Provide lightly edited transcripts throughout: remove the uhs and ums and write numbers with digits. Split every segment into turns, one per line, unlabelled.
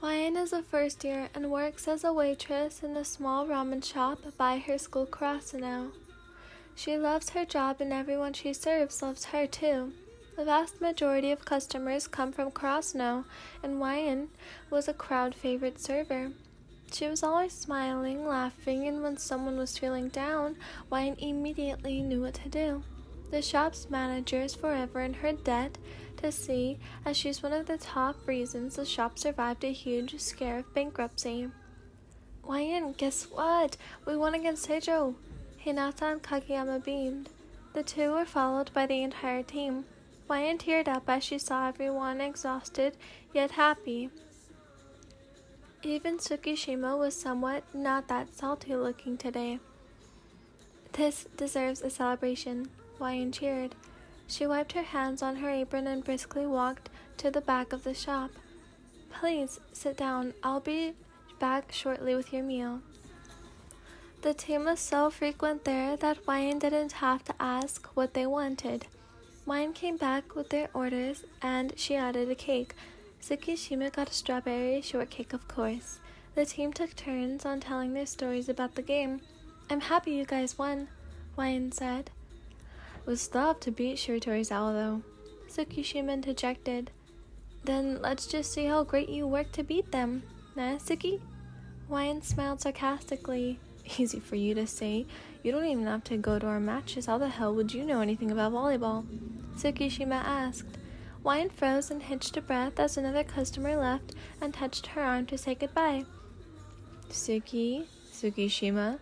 Ryan is a first year and works as a waitress in a small ramen shop by her school Pᴇʀsᴏ. She loves her job and everyone she serves loves her too. The vast majority of customers come from Pᴇʀsᴏ, and Ryan was a crowd favorite server. She was always smiling, laughing, and when someone was feeling down, Ryan immediately knew what to do. The shop's manager is forever in her debt to see, as she's one of the top reasons the shop survived a huge scare of bankruptcy. Ryan, guess what? We won against Seijo! Hinata and Kageyama beamed. The two were followed by the entire team. Ryan teared up as she saw everyone exhausted yet happy. Even Tsukishima was somewhat not that salty looking today. This deserves a celebration. Ryan cheered. She wiped her hands on her apron and briskly walked to the back of the shop. Please sit down. I'll be back shortly with your meal. The team was so frequent there that Ryan didn't have to ask what they wanted. Ryan came back with their orders and she added a cake. Tsukishima got a strawberry shortcake, of course. The team took turns on telling their stories about the game. I'm happy you guys won, Ryan said. We'd still have to beat Siritorizawa though. Tsukishima interjected. Then let's just see how great you work to beat them. Nah, Tsuki? Ryan smiled sarcastically. Easy for you to say. You don't even have to go to our matches. How the hell would you know anything about volleyball? Tsukishima asked. Ryan froze and hitched a breath as another customer left and touched her arm to say goodbye. Tsukishima,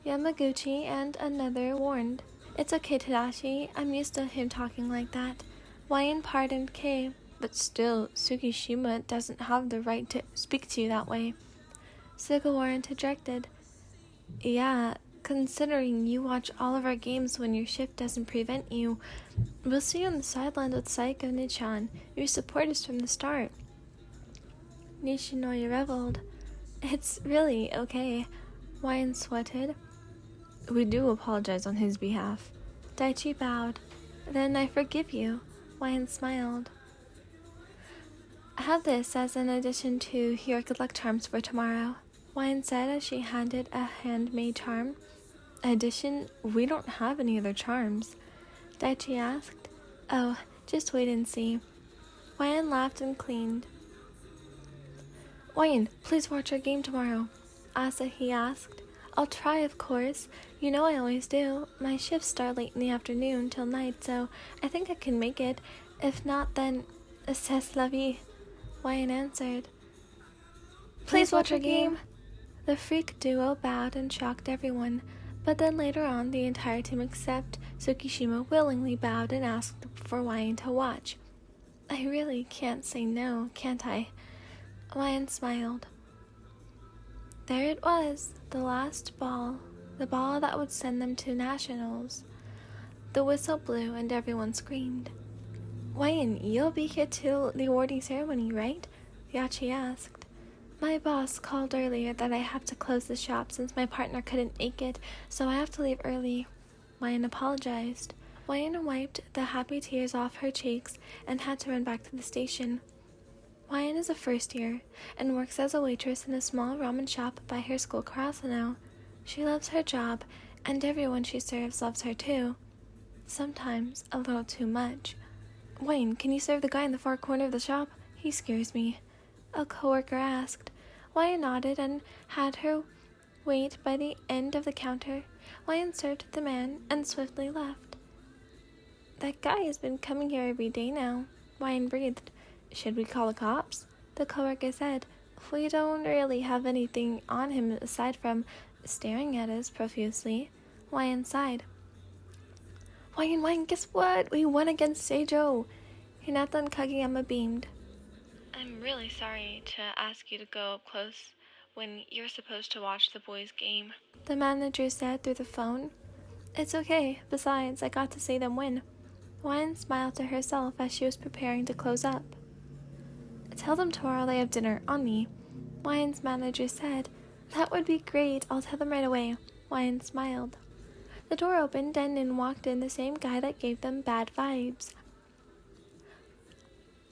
Yamaguchi and another warned. It's okay, Tadashi. I'm used to him talking like that. Ryan pardoned Kei, but still, Tsukishima doesn't have the right to speak to you that way. Sugawara interjected. Yeah, considering you watch all of our games when your shift doesn't prevent you. We'll see you on the sidelines with Saiko Nichan. Your support is from the start. Nishinoya reveled. It's really okay. Ryan sweated. We do apologize on his behalf. Daichi bowed. Then I forgive you. Ryan smiled. Have this as an addition to your good luck charms for tomorrow, Ryan said as she handed a handmade charm. Addition? We don't have any other charms. Daichi asked. Oh, just wait and see. Ryan laughed and cleaned. Ryan, please watch our game tomorrow, Asahi asked. I'll try, of course. You know I always do. My shifts start late in the afternoon till night, so I think I can make it. If not, then c'est la vie, Ryan answered. Please watch our game. The freak duo bowed and shocked everyone, but then later on the entire team except Tsukishima willingly bowed and asked for Ryan to watch. I really can't say no, can't I? Ryan smiled. There it was, the last ball, the ball that would send them to nationals. The whistle blew and everyone screamed. Ryan, you'll be here till the awarding ceremony, right? Yachi asked. My boss called earlier that I have to close the shop since my partner couldn't make it, so I have to leave early. Ryan apologized. Ryan wiped the happy tears off her cheeks and had to run back to the station. Ryan is a first year and works as a waitress in a small ramen shop by her school Pᴇʀsᴏ. She loves her job, and everyone she serves loves her too. Sometimes a little too much. Ryan, can you serve the guy in the far corner of the shop? He scares me, a coworker asked. Ryan nodded and had her wait by the end of the counter. Ryan served the man and swiftly left. That guy has been coming here every day now, Ryan breathed. Should we call the cops? The coworker said. We don't really have anything on him aside from staring at us profusely. Ryan sighed. Ryan, guess what? We won against Seijo. Hinata and Kageyama beamed. I'm really sorry to ask you to go up close when you're supposed to watch the boys' game," the manager said through the phone. "It's okay. Besides, I got to see them win." Wyan smiled to herself as she was preparing to close up. "Tell them tomorrow they have dinner on me," Wyan's manager said. "That would be great. I'll tell them right away." Wyan smiled. The door opened and in walked in the same guy that gave them bad vibes.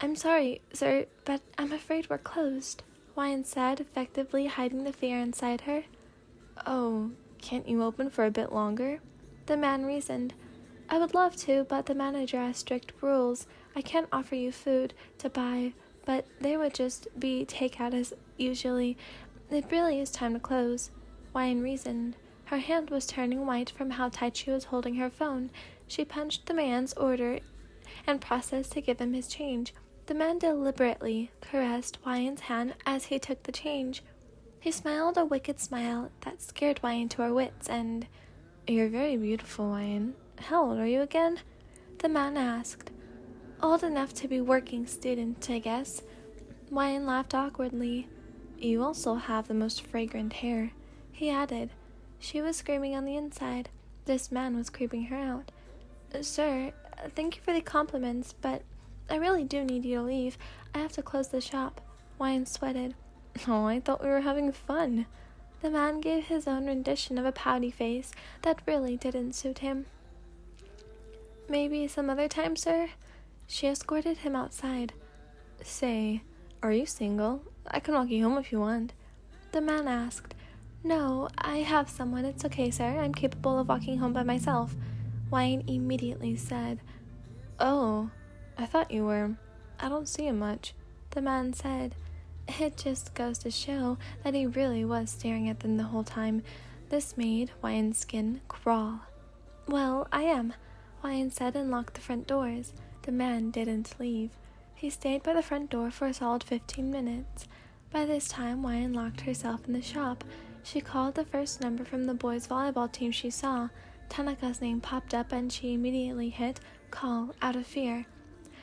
"I'm sorry, sir, but I'm afraid we're closed," Wyan said, effectively hiding the fear inside her. "Oh, can't you open for a bit longer?" the man reasoned. "I would love to, but the manager has strict rules. I can't offer you food to buy, but they would just be takeout as usually. It really is time to close," Wyan reasoned. Her hand was turning white from how tight she was holding her phone. She punched the man's order and processed to give him his change. The man deliberately caressed Wyan's hand as he took the change. He smiled a wicked smile that scared Wyan to her wits, and, "You're very beautiful, Wyan. How old are you again?" the man asked. "Old enough to be working student, I guess." Wyan laughed awkwardly. "You also have the most fragrant hair," he added. She was screaming on the inside. This man was creeping her out. "Sir, thank you for the compliments, but I really do need you to leave. I have to close the shop." Wyan sweated. "Oh, I thought we were having fun." The man gave his own rendition of a pouty face that really didn't suit him. "Maybe some other time, sir?" She escorted him outside. "Say, are you single? I can walk you home if you want," the man asked. "No, I have someone. It's okay, sir. I'm capable of walking home by myself," Wyan immediately said. "Oh, I thought you were. I don't see him much," the man said. It just goes to show that he really was staring at them the whole time. This made Wyan's skin crawl. "Well, I am," Wyan said and locked the front doors. The man didn't leave. He stayed by the front door for a solid 15 minutes. By this time, Wyan locked herself in the shop. She called the first number from the boys' volleyball team she saw. Tanaka's name popped up and she immediately hit call out of fear.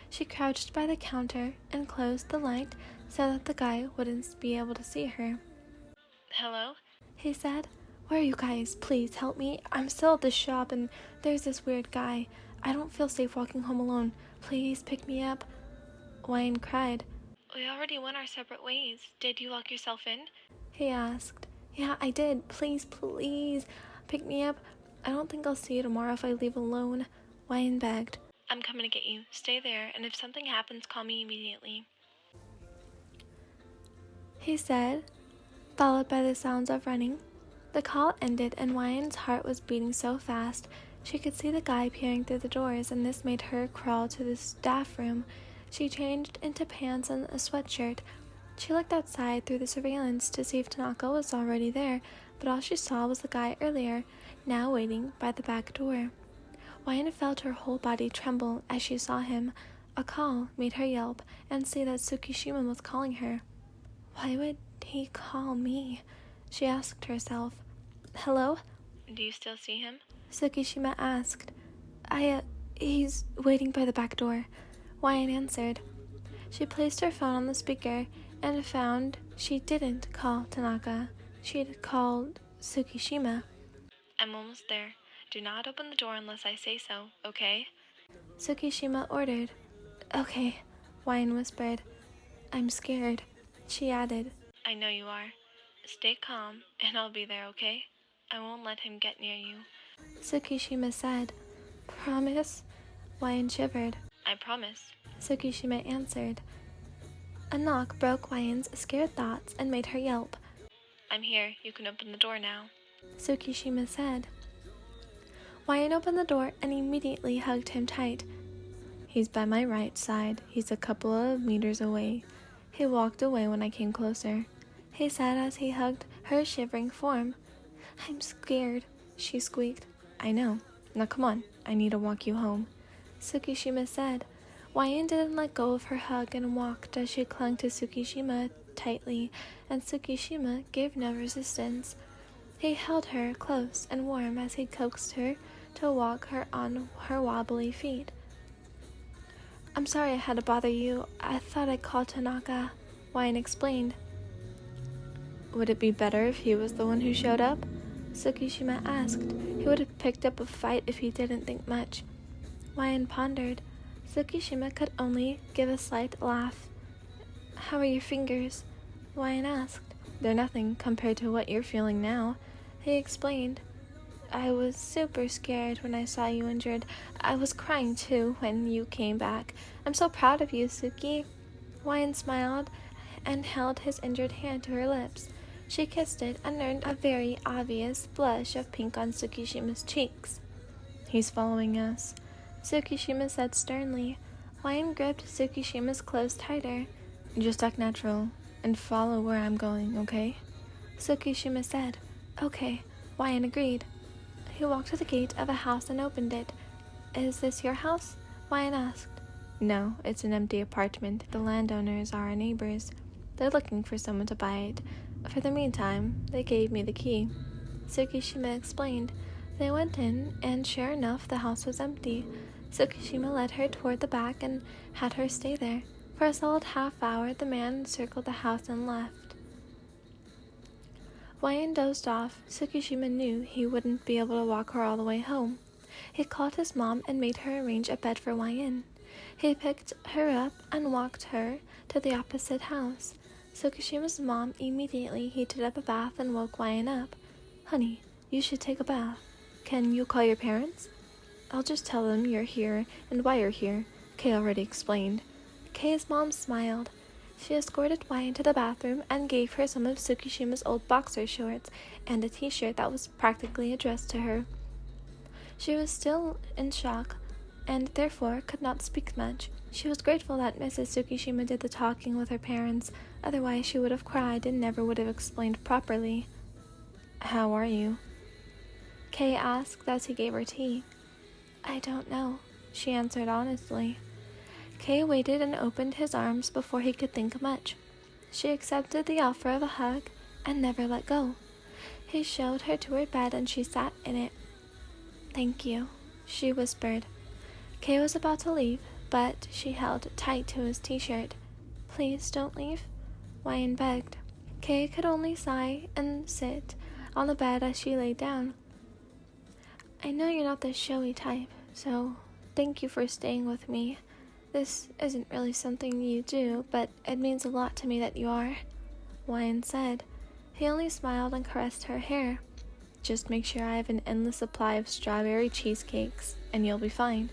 She crouched by the counter and closed the light so that the guy wouldn't be able to see her. "Hello?" he said. "Where are you guys? Please help me. I'm still at the shop and there's this weird guy. I don't feel safe walking home alone. Please pick me up." Wyan cried. "We already went our separate ways. Did you lock yourself in?" he asked. "Yeah, I did. Please, please, pick me up. I don't think I'll see you tomorrow if I leave alone," Wyan begged. "I'm coming to get you. Stay there, and if something happens, call me immediately," he said, followed by the sounds of running. The call ended, and Wyan's heart was beating so fast she could see the guy peering through the doors, and this made her crawl to the staff room. She changed into pants and a sweatshirt. She looked outside through the surveillance to see if Tanaka was already there, but all she saw was the guy earlier, now waiting by the back door. Wyan felt her whole body tremble as she saw him. A call made her yelp and see that Tsukishima was calling her. Why would he call me? She asked herself. "Hello?" "Do you still see him?" Tsukishima asked. He's waiting by the back door," Wyan answered. She placed her phone on the speaker and found she didn't call Tanaka. She'd called Tsukishima. "I'm almost there. Do not open the door unless I say so, okay?" Tsukishima ordered. "Okay," Wyan whispered. "I'm scared," she added. "I know you are. Stay calm, and I'll be there, okay? I won't let him get near you," Tsukishima said. "Promise?" Wyan shivered. "I promise," Tsukishima answered. A knock broke Wyan's scared thoughts and made her yelp. "I'm here. You can open the door now," Tsukishima said. Wyan opened the door and immediately hugged him tight. "He's by my right side. He's a couple of meters away. He walked away when I came closer," he said as he hugged her shivering form. "I'm scared," she squeaked. "I know. Now come on. I need to walk you home," Tsukishima said. Wyan didn't let go of her hug and walked as she clung to Tsukishima tightly, and Tsukishima gave no resistance. He held her close and warm as he coaxed her to walk her on her wobbly feet. "I'm sorry I had to bother you. I thought I'd call Tanaka," Wyan explained. Would it be better if he was the one who showed up? Tsukishima asked. He would have picked up a fight if he didn't think much. Wyan pondered. Tsukishima could only give a slight laugh. How are your fingers? Wyan asked. They're nothing compared to what you're feeling now. He explained. I was super scared when I saw you injured. I was crying too when you came back. I'm so proud of you, Tsuki. Wyan smiled and held his injured hand to her lips. She kissed it and earned a very obvious blush of pink on Tsukishima's cheeks. He's following us, Tsukishima said sternly. Wyan gripped Tsukishima's clothes tighter. Just act natural and follow where I'm going, okay? Tsukishima said. Okay, Wyan agreed. He walked to the gate of a house and opened it. Is this your house? Wyan asked. No, it's an empty apartment. The landowners are our neighbors. They're looking for someone to buy it. For the meantime, they gave me the key. Tsukishima explained. They went in, and sure enough, the house was empty. Tsukishima led her toward the back and had her stay there. For a solid half-hour, the man circled the house and left. Wyan dozed off. Tsukishima knew he wouldn't be able to walk her all the way home. He called his mom and made her arrange a bed for Wyan. He picked her up and walked her to the opposite house. Tsukishima's mom immediately heated up a bath and woke Wyan up. Honey, you should take a bath. Can you call your parents? I'll just tell them you're here and why you're here, Kay already explained. Kay's mom smiled. She escorted Wyan to the bathroom and gave her some of Tsukishima's old boxer shorts and a t-shirt that was practically addressed to her. She was still in shock and therefore could not speak much. She was grateful that Mrs. Tsukishima did the talking with her parents, otherwise she would have cried and never would have explained properly. How are you? Kay asked as he gave her tea. I don't know, she answered honestly. Kay waited and opened his arms before he could think much. She accepted the offer of a hug and never let go. He showed her to her bed and she sat in it. Thank you, she whispered. Kay was about to leave, but she held tight to his t-shirt. Please don't leave, Wyan begged. Kay could only sigh and sit on the bed as she lay down. I know you're not the showy type, so thank you for staying with me. This isn't really something you do, but it means a lot to me that you are, Wyan said. He only smiled and caressed her hair. Just make sure I have an endless supply of strawberry cheesecakes, and you'll be fine.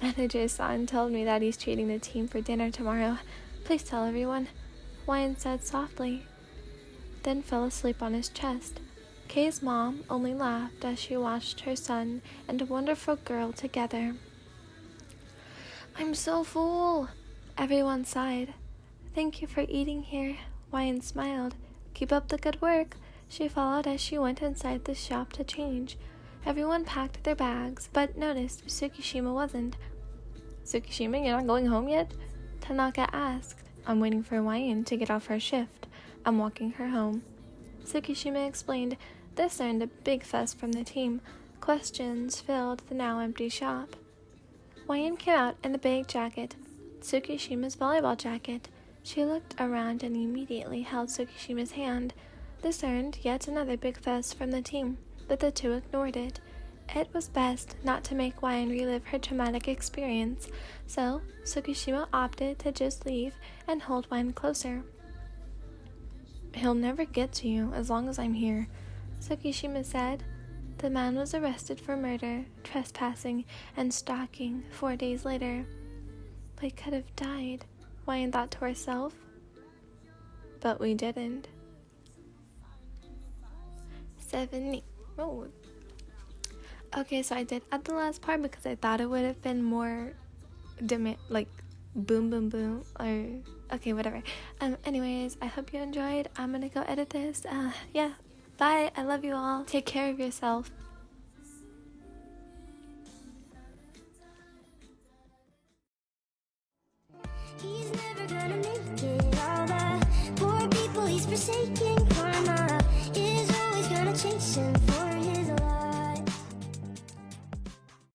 Manager's son told me that he's treating the team for dinner tomorrow. Please tell everyone, Wyan said softly, then fell asleep on his chest. Kay's mom only laughed as she watched her son and a wonderful girl together. I'm so full, everyone sighed. Thank you for eating here, Wyan smiled. Keep up the good work, she followed as she went inside the shop to change. Everyone packed their bags, but noticed Tsukishima wasn't. Tsukishima, you're not going home yet? Tanaka asked. I'm waiting for Wyan to get off her shift. I'm walking her home. Tsukishima explained. This earned a big fuss from the team. Questions filled the now empty shop. Wyan came out in a big jacket, Tsukishima's volleyball jacket. She looked around and immediately held Tsukishima's hand. This earned yet another big fuss from the team, but the two ignored it. It was best not to make Wyan relive her traumatic experience, so Tsukishima opted to just leave and hold Wyan closer. He'll never get to you as long as I'm here, Tsukishima said. The man was arrested for murder, trespassing, and stalking 4 days later. We could have died, Wyan thought to herself. But we didn't. 70. Oh. Okay, so I did add the last part because I thought it would have been more like boom boom boom, or okay, whatever. Anyways, I hope you enjoyed. I'm gonna go edit this. Yeah, bye. I love you all. Take care of yourself.
He's never gonna make it. All the poor people he's forsaken. Karma is always gonna chase him.